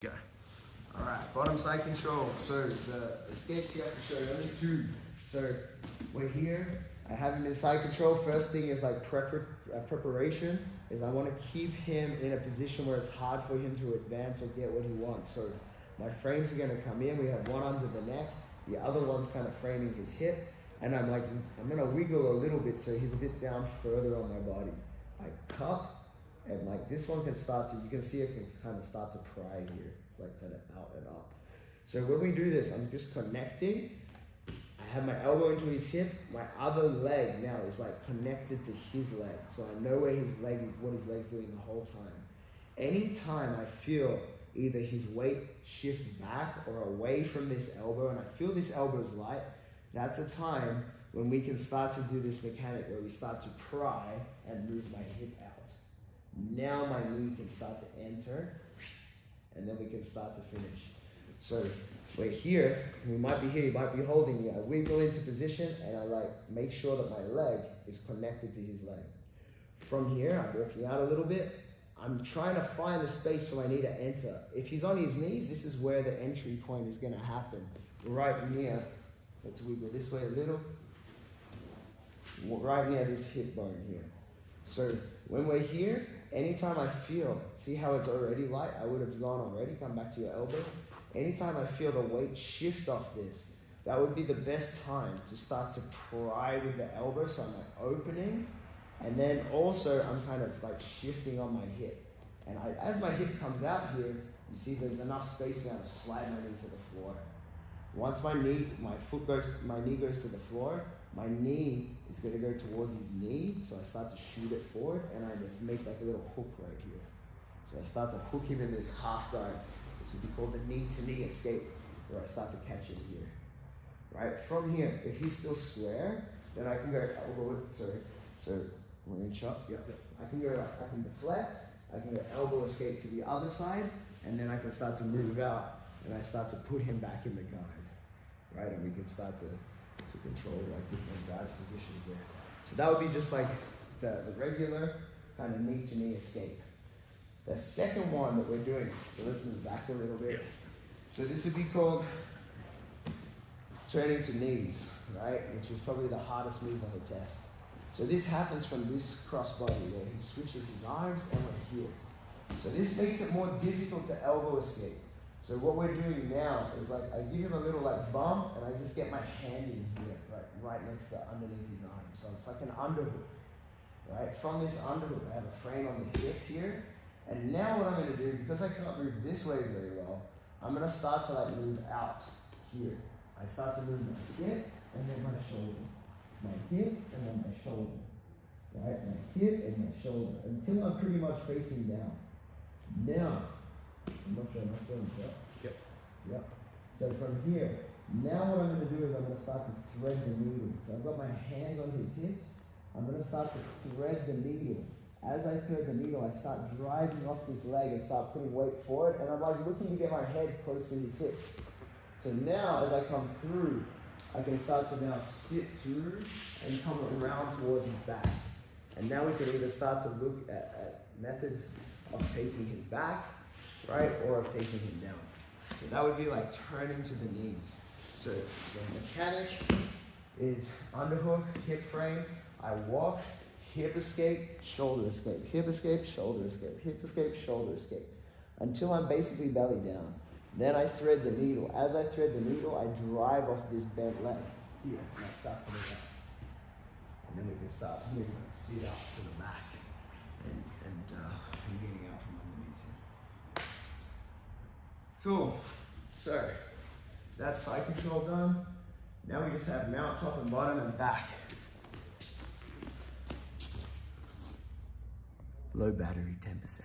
Go. All right, bottom side control. So the escapes you have to show you only two. So we're here. I have him in side control. First thing is like preparation. Is I want to keep him in a position where it's hard for him to advance or get what he wants. So my frames are going to come in. We have one under the neck. The other one's kind of framing his hip. And I'm going to wiggle a little bit so he's a bit down further on my body. I cup. And like this one can start to, you can see it can kind of start to pry here, like kind of out and up. So when we do this, I'm just connecting. I have my elbow into his hip. My other leg now is like connected to his leg. So I know where his leg is, what his leg's doing the whole time. Anytime I feel either his weight shift back or away from this elbow, and I feel this elbow is light, that's a time when we can start to do this mechanic where we start to pry and move my hip out. Now my knee can start to enter, and then we can start to finish. So we're here, we might be here, you might be holding me. I wiggle into position and I like make sure that my leg is connected to his leg. From here, I'm working out a little bit. I'm trying to find the space for my knee to enter. If he's on his knees, this is where the entry point is gonna happen. Right near, let's wiggle this way a little. Right near this hip bone here. So when we're here, anytime I feel, see how it's already light? I would have gone already, come back to your elbow. Anytime I feel the weight shift off this, that would be the best time to start to pry with the elbow. So I'm like opening, and then also I'm kind of like shifting on my hip. And as my hip comes out here, you see there's enough space now to slide my knee to the floor. Once my knee goes to the floor, my knee is going to go towards his knee, so I start to shoot it forward, and I just make like a little hook right here. So I start to hook him in this half guard. This would be called the knee-to-knee escape, where I start to catch him here. Right, from here, if he's still square, then I can go elbow, so we're in chop, yep. I can go like, I can deflect, I can go elbow escape to the other side, and then I can start to move out, and I start to put him back in the guard, right, and we can start to control like different guard positions there. So that would be just like the regular kind of knee-to-knee escape. The second one that we're doing, so let's move back a little bit. So this would be called turning to knees, right? Which is probably the hardest move on the test. So this happens from this crossbody where he switches his arms and we're here. So this makes it more difficult to elbow escape. So what we're doing now is like I give him a little like bump and I just get my hand in here, right next to underneath his arm. So it's like an underhook, right? From this underhook, I have a frame on the hip here. And now what I'm gonna do, because I can't move this way very well, I'm gonna start to like move out here. I start to move my hip and then my shoulder. My hip and then my shoulder, right? My hip and my shoulder, until I'm pretty much facing down. Now, I'm not sure my son's up. Yep. So from here, now what I'm going to do is I'm going to start to thread the needle. So I've got my hands on his hips. I'm going to start to thread the needle. As I thread the needle, I start driving off this leg and start putting weight forward. And I'm like looking to get my head close to his hips. So now as I come through, I can start to now sit through and come around towards his back. And now we can either start to look at methods of taking his back, right, or of taking him down. So that would be like turning to the knees. So the mechanic is underhook, hip frame. I walk, hip escape, shoulder escape, hip escape, shoulder escape, hip escape, shoulder escape, until I'm basically belly down. Then I thread the needle. As I thread the needle, I drive off this bent leg here, and I start pulling up. And then we can start moving sit outs to the back and getting out from underneath here. Cool. So that's side control done. Now we just have mount, top and bottom and back. Low battery, 10%.